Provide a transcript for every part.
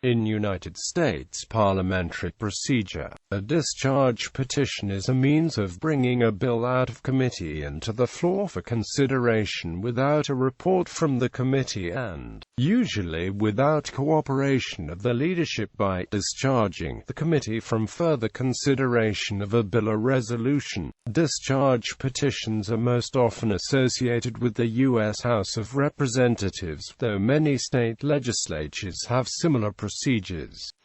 In United States parliamentary procedure, a discharge petition is a means of bringing a bill out of committee and to the floor for consideration without a report from the committee and, usually without cooperation of the leadership by discharging the committee from further consideration of a bill or resolution. Discharge petitions are most often associated with the U.S. House of Representatives, though many state legislatures have similar procedures.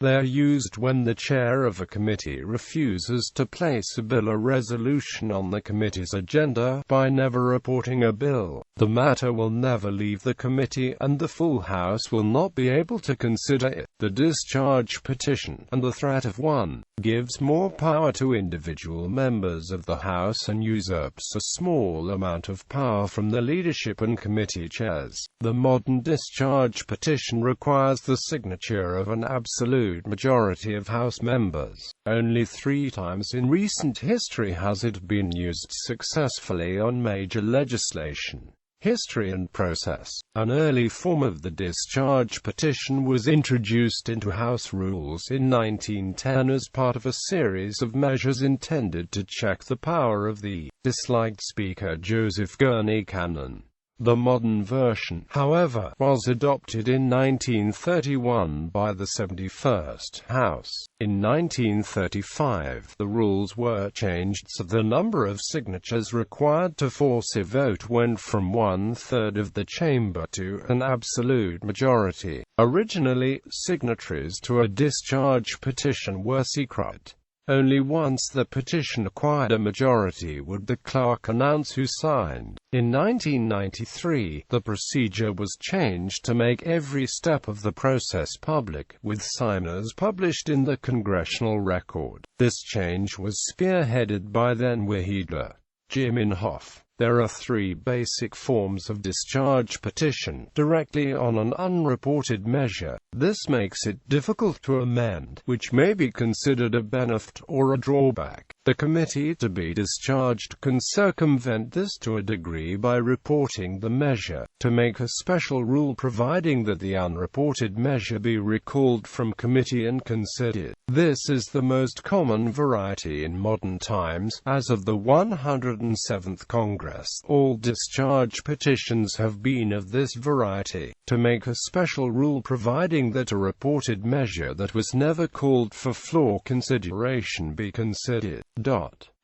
They are used when the chair of a committee refuses to place a bill or resolution on the committee's agenda by never reporting a bill. The matter will never leave the committee and the full House will not be able to consider it. The discharge petition, and the threat of one, gives more power to individual members of the House and usurps a small amount of power from the leadership and committee chairs. The modern discharge petition requires the signature of an absolute majority of House members. Only 3 times in recent history has it been used successfully on major legislation. History and process. An early form of the discharge petition was introduced into House rules in 1910 as part of a series of measures intended to check the power of the disliked Speaker Joseph Gurney Cannon. The modern version, however, was adopted in 1931 by the 71st House. In 1935, the rules were changed so the number of signatures required to force a vote went from 1/3 of the chamber to an absolute majority. Originally, signatories to a discharge petition were secret. Only once the petition acquired a majority would the clerk announce who signed. In 1993, the procedure was changed to make every step of the process public, with signers published in the Congressional Record. This change was spearheaded by then leader Jim Inhofe. There are 3 basic forms of discharge petition: directly on an unreported measure. This makes it difficult to amend, which may be considered a benefit or a drawback. The committee to be discharged can circumvent this to a degree by reporting the measure, to make a special rule providing that the unreported measure be recalled from committee and considered. This is the most common variety in modern times. As of the 107th Congress, all discharge petitions have been of this variety, to make a special rule providing that a reported measure that was never called for floor consideration be considered.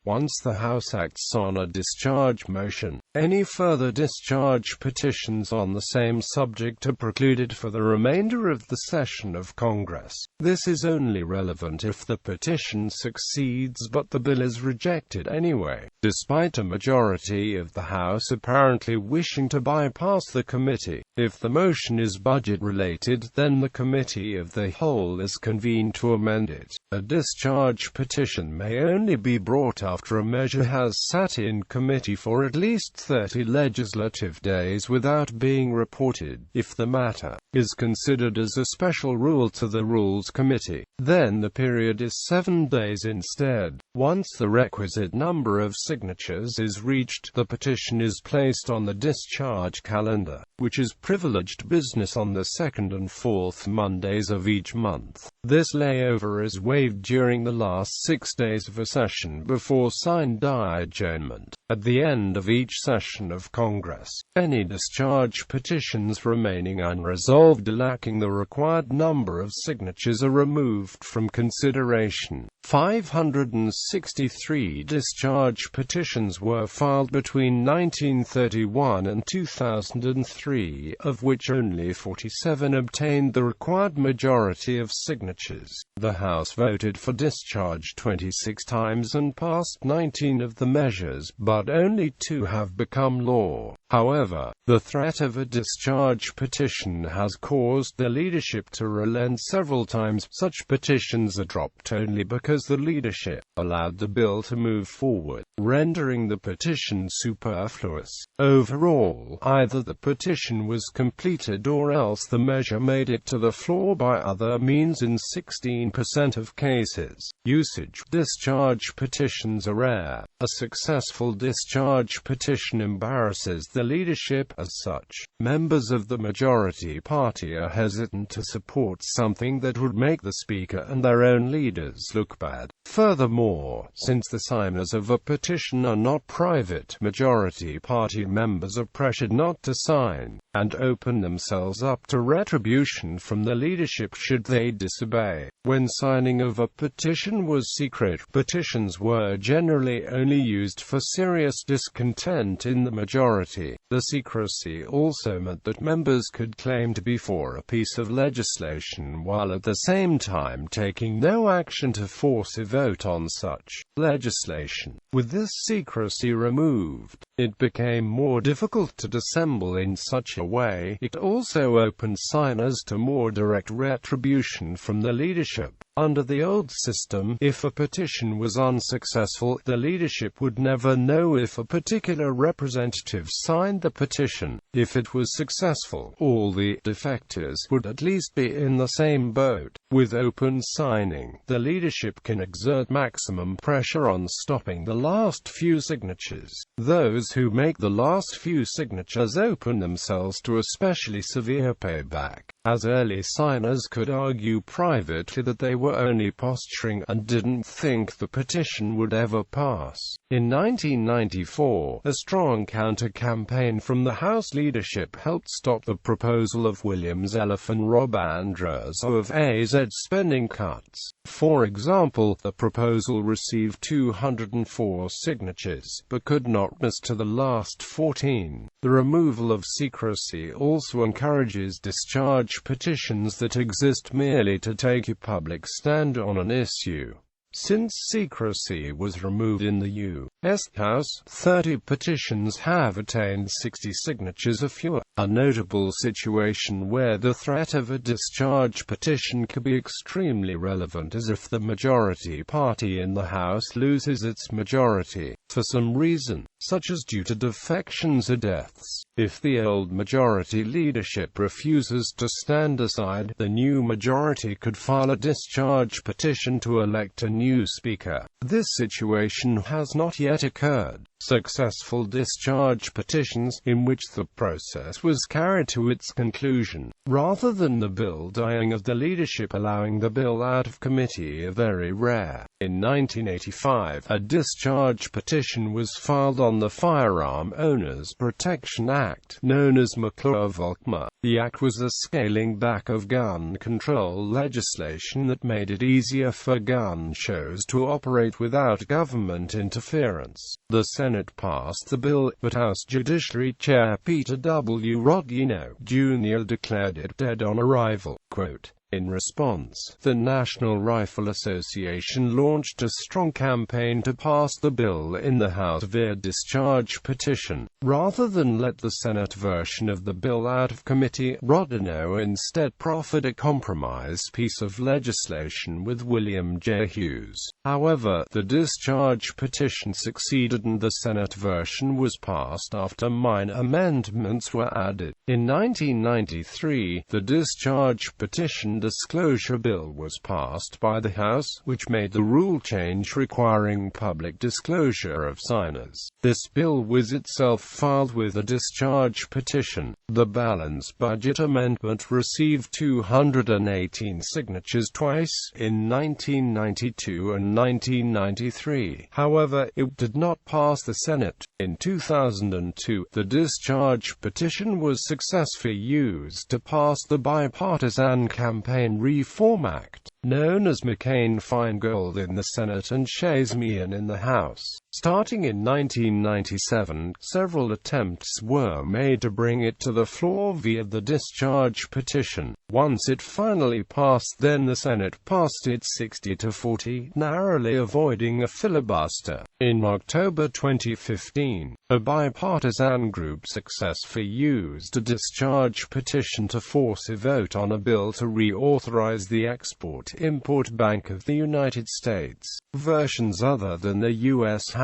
Once the House acts on a discharge motion, any further discharge petitions on the same subject are precluded for the remainder of the session of Congress. This is only relevant if the petition succeeds but the bill is rejected anyway, despite a majority of the House apparently wishing to bypass the committee. If the motion is budget-related, then the Committee of the Whole is convened to amend it. A discharge petition may only be brought after a measure has sat in committee for at least 30 legislative days without being reported. If the matter is considered as a special rule to the Rules Committee, then the period is 7 days instead. Once the requisite number of signatures is reached, the petition is placed on the discharge calendar, which is privileged business on the 2nd and 4th Mondays of each month. This layover is waived during the last 6 days of a session before signed adjournment. At the end of each session of Congress, any discharge petitions remaining unresolved lacking the required number of signatures are removed from consideration. 563 discharge petitions were filed between 1931 and 2003, of which only 47 obtained the required majority of signatures. The House voted for discharge 26 times and passed 19 of the measures, but only 2 have become law. However, the threat of a discharge petition has caused the leadership to relent several times. Such petitions are dropped only because the leadership allowed the bill to move forward. rendering the petition superfluous. Overall, either the petition was completed or else the measure made it to the floor by other means in 16% of cases. Usage. Discharge petitions are rare. A successful discharge petition embarrasses the leadership as such. Members of the majority party are hesitant to support something that would make the speaker and their own leaders look bad. Furthermore, since the signers of a petition are not private, majority party members are pressured not to sign, and open themselves up to retribution from the leadership should they disobey. When signing of a petition was secret, petitions were generally only used for serious discontent in the majority. The secrecy also meant that members could claim to be for a piece of legislation while at the same time taking no action to force a vote on such legislation. With this secrecy removed, it became more difficult to dissemble in such a way. It also opened signers to more direct retribution from the leadership. Under the old system, if a petition was unsuccessful, the leadership would never know if a particular representative signed the petition. If it was successful, all the defectors would at least be in the same boat. With open signing, the leadership can exert maximum pressure on stopping the last few signatures. Those who make the last few signatures open themselves to especially severe payback, as early signers could argue privately that they were only posturing and didn't think the petition would ever pass. In 1994, a strong counter-campaign from the House leadership helped stop the proposal of William Zeliff and Rob Andrews of AZ spending cuts. For example, the proposal received 204 signatures, but could not rise to the last 14. The removal of secrecy also encourages discharge petitions that exist merely to take a public stand on an issue. Since secrecy was removed in the U.S. House, 30 petitions have attained 60 signatures or fewer. A notable situation where the threat of a discharge petition could be extremely relevant is if the majority party in the House loses its majority, for some reason, such as due to defections or deaths. If the old majority leadership refuses to stand aside, the new majority could file a discharge petition to elect a new speaker. This situation has not yet occurred. Successful discharge petitions, in which the process was carried to its conclusion, rather than the bill dying of the leadership allowing the bill out of committee, are very rare. In 1985, a discharge petition was filed on the Firearm Owners Protection Act, known as McClure-Volkmer. The act was a scaling back of gun control legislation that made it easier for gun shows to operate without government interference. The Senate passed the bill, but House Judiciary Chair Peter W. Rodino, Jr. declared it dead on arrival. Quote, in response, the National Rifle Association launched a strong campaign to pass the bill in the House via discharge petition. Rather than let the Senate version of the bill out of committee, Rodino instead proffered a compromise piece of legislation with William J. Hughes. However, the discharge petition succeeded and the Senate version was passed after minor amendments were added. In 1993, the discharge petition disclosure bill was passed by the House, which made the rule change requiring public disclosure of signers. This bill was itself filed with a discharge petition. The Balanced Budget Amendment received 218 signatures twice, in 1992 and 1993. However, it did not pass the Senate. In 2002, the discharge petition was successfully used to pass the Bipartisan Campaign Reform Act, known as McCain-Feingold in the Senate and Shays-Meehan in the House. Starting in 1997, several attempts were made to bring it to the floor via the discharge petition. Once it finally passed, then the Senate passed it 60-40, narrowly avoiding a filibuster. In October 2015, a bipartisan group successfully used a discharge petition to force a vote on a bill to reauthorize the Export-Import Bank of the United States. Versions other than the U.S. House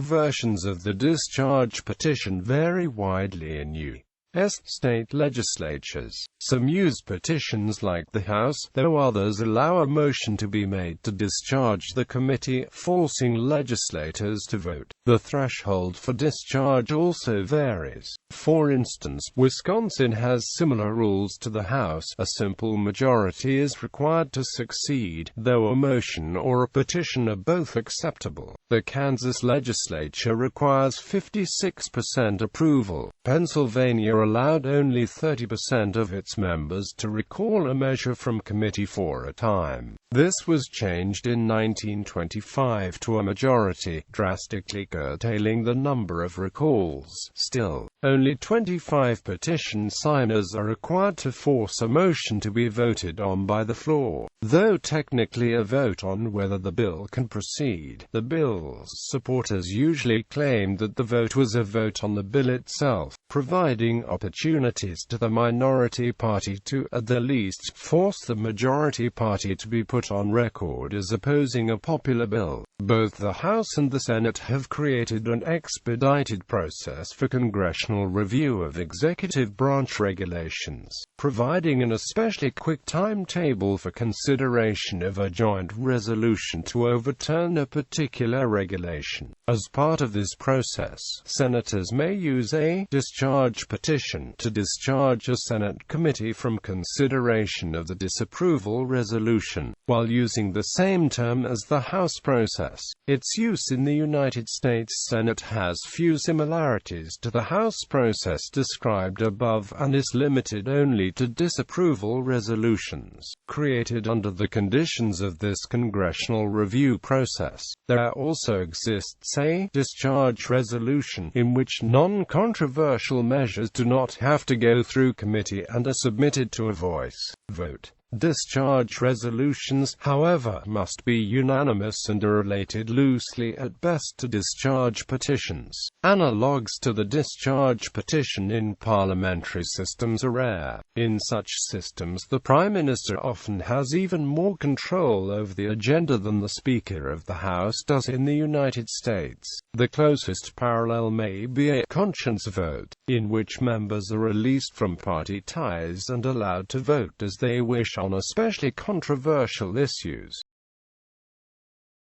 Versions of the discharge petition vary widely in U.S. state legislatures. Some use petitions like the House, though others allow a motion to be made to discharge the committee, forcing legislators to vote. The threshold for discharge also varies. For instance, Wisconsin has similar rules to the House. A simple majority is required to succeed, though a motion or a petition are both acceptable. The Kansas legislature requires 56% approval. Pennsylvania allowed only 30% of its members to recall a measure from committee for a time. This was changed in 1925 to a majority, drastically curtailing the number of recalls. Still, only 25 petition signers are required to force a motion to be voted on by the floor. Though technically a vote on whether the bill can proceed, the bill's supporters usually claim that the vote was a vote on the bill itself, providing opportunities to the minority party to, at the least, force the majority party to be put on record as opposing a popular bill. Both the House and the Senate have created an expedited process for congressional review of executive branch regulations, providing an especially quick timetable for consideration of a joint resolution to overturn a particular regulation. As part of this process, senators may use a discharge petition to discharge a Senate committee from consideration of the disapproval resolution, while using the same term as the House process. Its use in the United States Senate has few similarities to the House process described above, and is limited only to disapproval resolutions created under the conditions of this congressional review process. There also exists a discharge resolution, in which non-controversial measures do not have to go through committee and are submitted to a voice vote. Discharge resolutions, however, must be unanimous and are related loosely at best to discharge petitions. Analogues to the discharge petition in parliamentary systems are rare. In such systems, the Prime Minister often has even more control over the agenda than the Speaker of the House does in the United States. The closest parallel may be a conscience vote, in which members are released from party ties and allowed to vote as they wish on especially controversial issues.